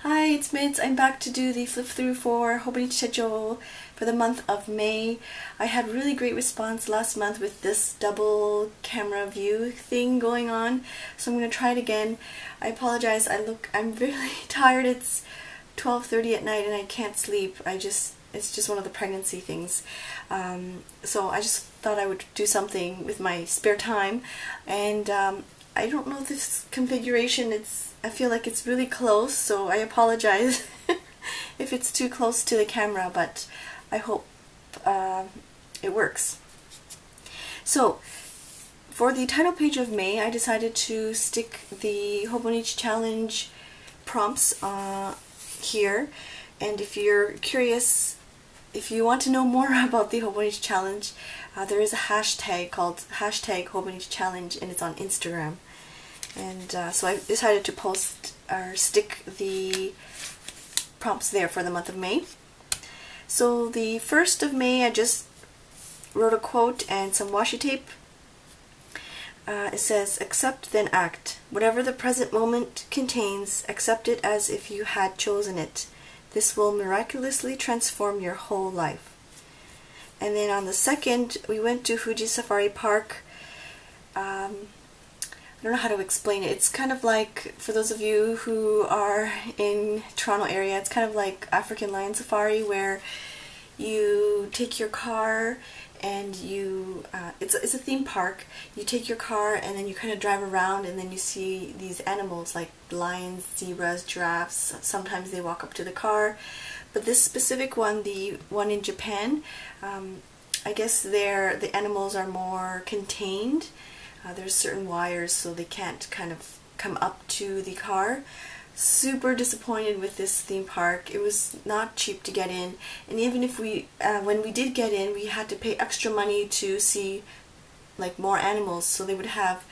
Hi, it's Mits. I'm back to do the flip through for Hobonichi Techo for the month of May. I had really great response last month with this double camera view thing going on, so I'm going to try it again. I apologize, I'm really tired. It's 12:30 at night and I can't sleep. It's just one of the pregnancy things. So I just thought I would do something with my spare time, and I don't know this configuration. I feel like it's really close, so I apologize if it's too close to the camera, but I hope it works. So for the title page of May, I decided to stick the Hobonichi Challenge prompts here, and if you're curious, if you want to know more about the Hobonichi Challenge, there is a hashtag called #HobonichiChallenge, and it's on Instagram. And so I decided to post or stick the prompts there for the month of May. So the 1st of May, I just wrote a quote and some washi tape. It says, "Accept, then act. Whatever the present moment contains, accept it as if you had chosen it. This will miraculously transform your whole life." And then on the 2nd, we went to Fuji Safari Park. I don't know how to explain it. It's kind of like, for those of you who are in Toronto area, it's kind of like African Lion Safari, where you take your car and it's a theme park. You take your car and then you kind of drive around, and then you see these animals like lions, zebras, giraffes. Sometimes they walk up to the car. But this specific one, the one in Japan, I guess the animals are more contained. There's certain wires, so they can't kind of come up to the car. Super disappointed with this theme park. It was not cheap to get in, and even if when we did get in, we had to pay extra money to see like more animals. So they would have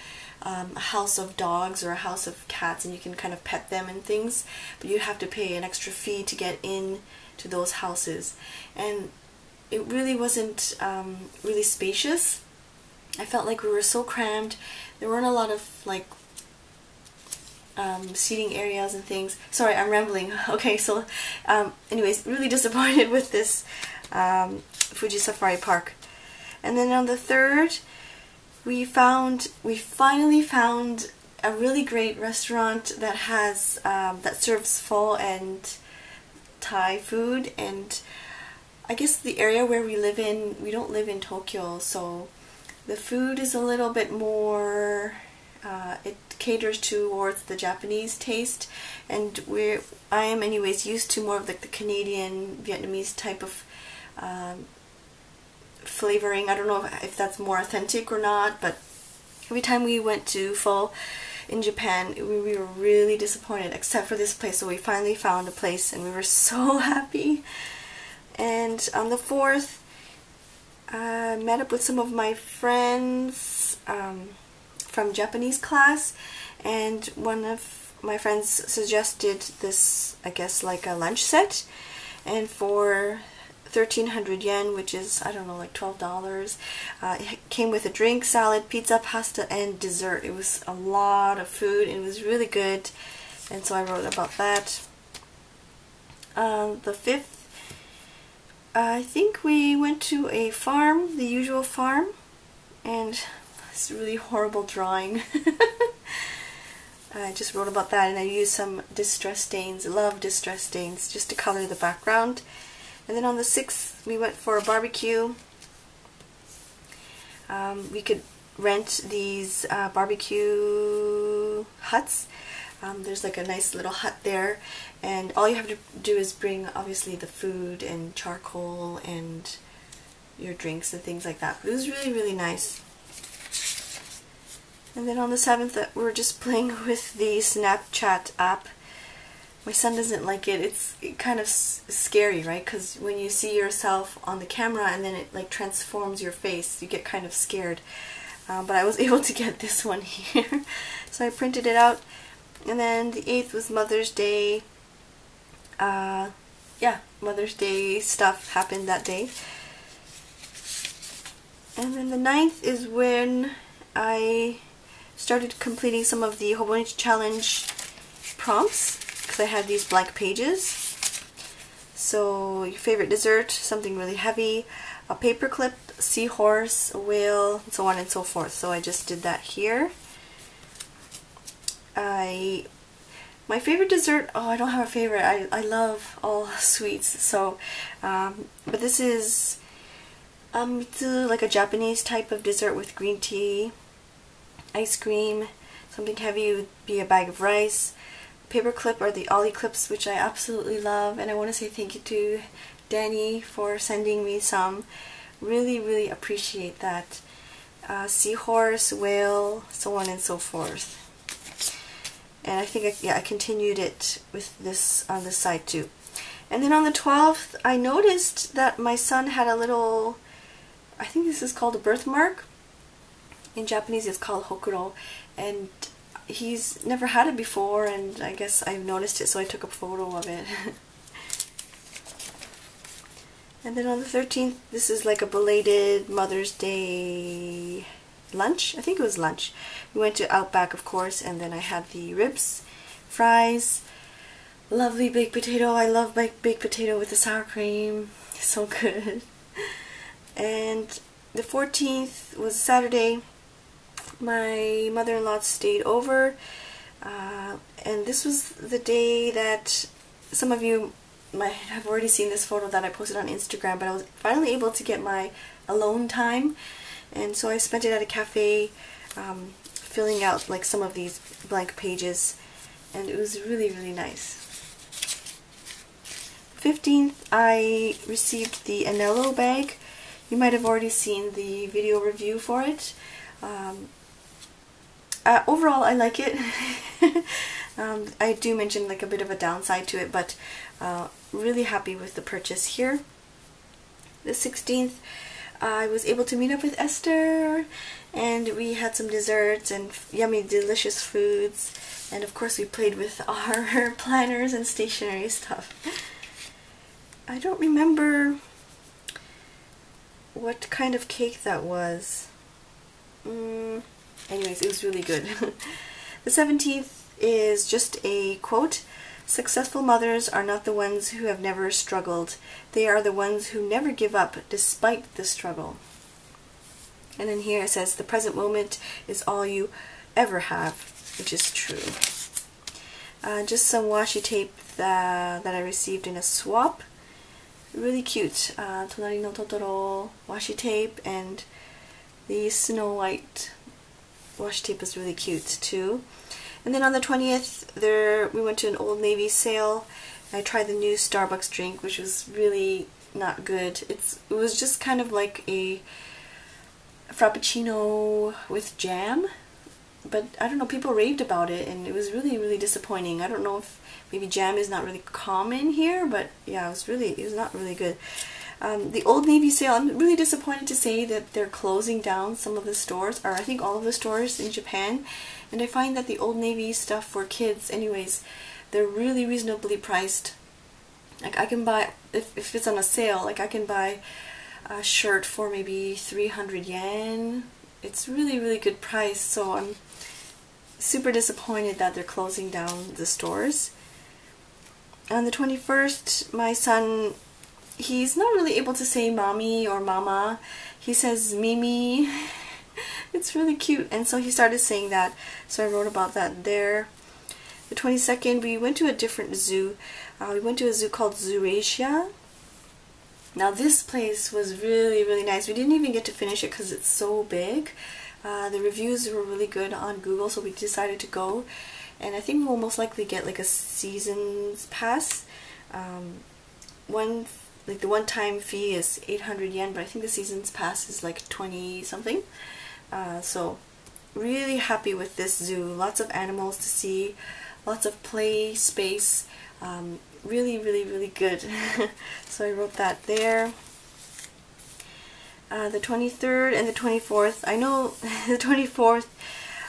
a house of dogs or a house of cats, and you can kind of pet them and things, but you'd have to pay an extra fee to get in to those houses, and it really wasn't really spacious. I felt like we were so crammed. There weren't a lot of like seating areas and things. Sorry, I'm rambling. Okay, so anyways, really disappointed with this Fuji Safari Park. And then on the 3rd, we finally found a really great restaurant that has that serves pho and Thai food. And I guess the area where we live in, we don't live in Tokyo, so the food is a little bit more, it caters towards the Japanese taste, and I am anyways used to more of like the Canadian, Vietnamese type of flavoring. I don't know if that's more authentic or not, but every time we went to pho in Japan, we were really disappointed, except for this place. So we finally found a place and we were so happy. And on the 4th, I met up with some of my friends from Japanese class, and one of my friends suggested this, I guess, like a lunch set, and for 1,300 yen, which is, I don't know, like $12, it came with a drink, salad, pizza, pasta, and dessert. It was a lot of food, and it was really good, and so I wrote about that. The 5th, I think we went to a farm, the usual farm, and it's really horrible drawing. I just wrote about that, and I used some distress stains, love distress stains, just to color the background. And then on the 6th, we went for a barbecue. We could rent these barbecue huts. There's like a nice little hut there, and all you have to do is bring obviously the food and charcoal and your drinks and things like that. But it was really, really nice. And then on the 7th, we were just playing with the Snapchat app. My son doesn't like it. It's kind of scary, right? Because when you see yourself on the camera and then it like transforms your face, you get kind of scared. But I was able to get this one here. So I printed it out. And then the 8th was Mother's Day. Yeah, Mother's Day stuff happened that day. And then the 9th is when I started completing some of the Hobonichi Challenge prompts. because I had these blank pages. So your favorite dessert, something really heavy, a paperclip, seahorse, a whale, and so on and so forth. So I just did that here. My favorite dessert, oh, I don't have a favorite. I love all sweets. So, but this is like a Japanese type of dessert with green tea, ice cream. Something heavy would be a bag of rice. Paperclip or the Ollie clips, which I absolutely love, and I want to say thank you to Danny for sending me some. Really, really appreciate that. Seahorse, whale, so on and so forth. And I think I continued it with this on this side too. And then on the 12th, I noticed that my son had a little, I think this is called a birthmark. In Japanese it's called hokuro, and he's never had it before, and I guess I noticed it, so I took a photo of it. And then on the 13th, this is like a belated Mother's Day lunch. I think it was lunch. We went to Outback, of course, and then I had the ribs, fries, lovely baked potato. I love baked potato with the sour cream. So good. And the 14th was Saturday. My mother-in-law stayed over, and this was the day that some of you might have already seen this photo that I posted on Instagram, but I was finally able to get my alone time, and so I spent it at a cafe filling out like some of these blank pages, and it was really, really nice. 15th, I received the Anello bag. You might have already seen the video review for it. Overall, I like it. I do mention like a bit of a downside to it, but really happy with the purchase here. The 16th, I was able to meet up with Esther, and we had some desserts and yummy, delicious foods, and of course we played with our planners and stationery stuff. I don't remember what kind of cake that was. Anyways, it was really good. The 17th is just a quote. Successful mothers are not the ones who have never struggled. They are the ones who never give up despite the struggle. And then here it says, the present moment is all you ever have, which is true. Just some washi tape that I received in a swap. Really cute. Tonari no Totoro washi tape, and the Snow White washi tape is really cute too. And then on the 20th, we went to an Old Navy sale. I tried the new Starbucks drink, which was really not good. It was just kind of like a Frappuccino with jam, but I don't know, people raved about it, and it was really, really disappointing. I don't know if maybe jam is not really common here, but yeah, it was not really good. The Old Navy sale, I'm really disappointed to say that they're closing down some of the stores, or I think all of the stores in Japan, and I find that the Old Navy stuff for kids anyways, they're really reasonably priced. Like I can buy, if it's on a sale, like I can buy a shirt for maybe 300 yen. It's really, really good price, so I'm super disappointed that they're closing down the stores. On the 21st, my son, he's not really able to say mommy or mama. He says Mimi. It's really cute, and so he started saying that, so I wrote about that there. The 22nd, we went to a different zoo. We went to a zoo called Zourasia. Now this place was really, really nice. We didn't even get to finish it because it's so big. The reviews were really good on Google, so we decided to go, and I think we'll most likely get like a season's pass. Like the one-time fee is 800 yen, but I think the season's pass is like 20 something. So really happy with this zoo. Lots of animals to see, lots of play space. Really, really, really good. So I wrote that there. The 23rd and the 24th. I know the 24th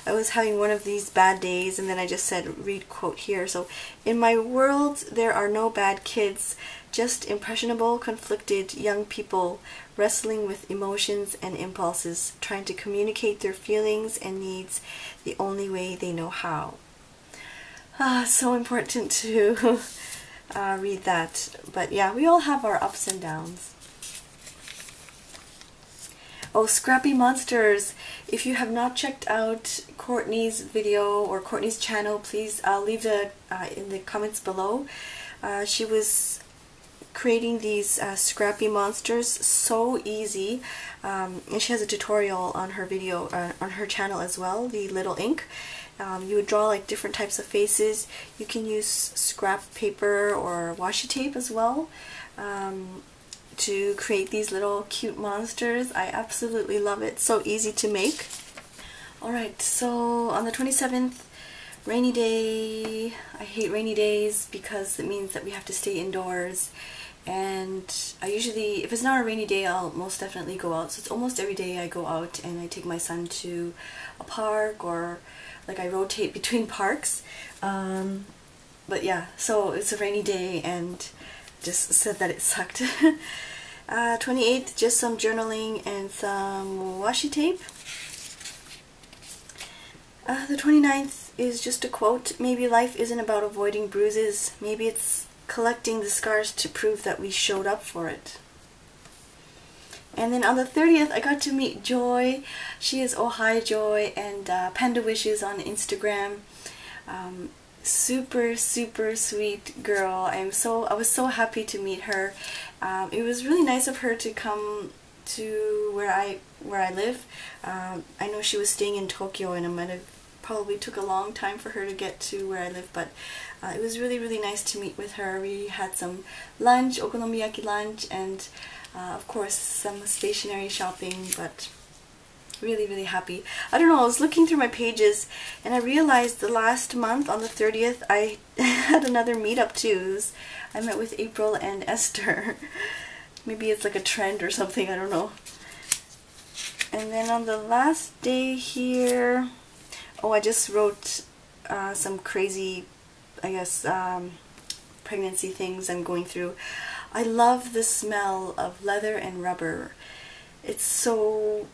I was having one of these bad days, and then I just said read quote here. So, in my world there are no bad kids, just impressionable, conflicted young people wrestling with emotions and impulses, trying to communicate their feelings and needs the only way they know how. So important to read that. But yeah, we all have our ups and downs. Oh, Scrappy Monsters! If you have not checked out Courtney's video or Courtney's channel, please leave the in the comments below. She was creating these Scrappy Monsters, so easy, and she has a tutorial on her video on her channel as well, the Little Ink. You would draw like different types of faces. You can use scrap paper or washi tape as well. To create these little cute monsters. I absolutely love it. So easy to make. Alright, so on the 27th, rainy day. I hate rainy days because it means that we have to stay indoors. And I usually, if it's not a rainy day, I'll most definitely go out. So it's almost every day I go out and I take my son to a park, or like I rotate between parks. But yeah, so it's a rainy day and just said that it sucked. 28th, just some journaling and some washi tape. The 29th is just a quote. Maybe life isn't about avoiding bruises. Maybe it's collecting the scars to prove that we showed up for it. And then on the 30th, I got to meet Joy. She is Oh Hi Joy and Panda Wishes on Instagram. Super sweet girl. I was so happy to meet her. It was really nice of her to come to where I live. I know she was staying in Tokyo, and it might have probably took a long time for her to get to where I live, but it was really nice to meet with her. We had some lunch, okonomiyaki lunch, and of course some stationery shopping, but really happy. I don't know, I was looking through my pages and I realized the last month on the 30th I had another meetup too. I met with April and Esther. Maybe it's like a trend or something, I don't know. And then on the last day here, oh, I just wrote some crazy, I guess, pregnancy things I'm going through. I love the smell of leather and rubber. It's so...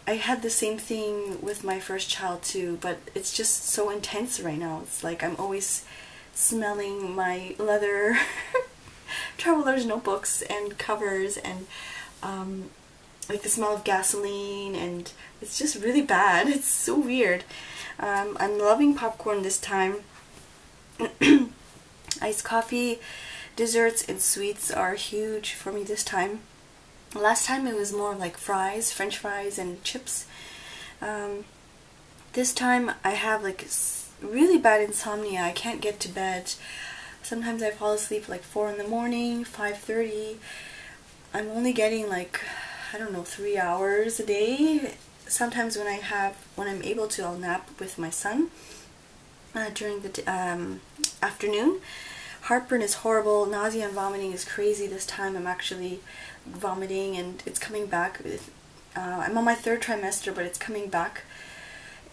I had the same thing with my first child too, but it's just so intense right now. It's like I'm always smelling my leather traveler's notebooks and covers, and like the smell of gasoline, and it's just really bad. It's so weird. I'm loving popcorn this time. Iced coffee, desserts, and sweets are huge for me this time. Last time it was more like fries, french fries and chips. This time I have like really bad insomnia. I can't get to bed. Sometimes I fall asleep like 4 in the morning, 5:30. I'm only getting like, I don't know, 3 hours a day. Sometimes when I'm able to, I'll nap with my son during the afternoon. Heartburn is horrible. Nausea and vomiting is crazy this time. I'm actually vomiting and it's coming back. I'm on my 3rd trimester, but it's coming back.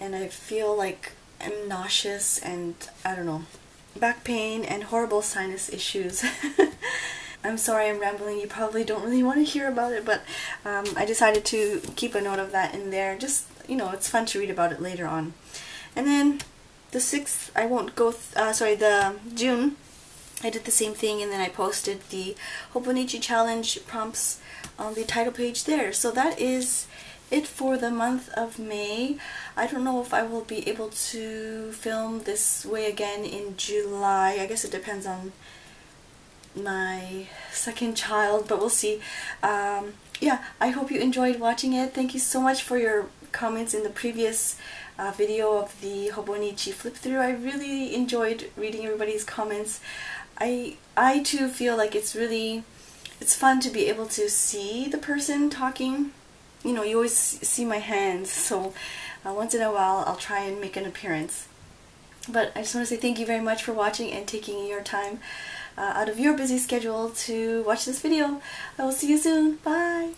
And I feel like I'm nauseous and, I don't know, back pain and horrible sinus issues. I'm sorry I'm rambling. You probably don't really want to hear about it, but I decided to keep a note of that in there. Just, you know, it's fun to read about it later on. And then the 6th, I won't go, the June, I did the same thing, and then I posted the Hobonichi Challenge prompts on the title page there. So that is it for the month of May. I don't know if I will be able to film this way again in July. I guess it depends on my second child, but we'll see. Yeah, I hope you enjoyed watching it. Thank you so much for your comments in the previous video of the Hobonichi flip through. I really enjoyed reading everybody's comments. I too feel like it's fun to be able to see the person talking. You know, you always see my hands, so once in a while I'll try and make an appearance. But I just want to say thank you very much for watching and taking your time out of your busy schedule to watch this video. I will see you soon. Bye!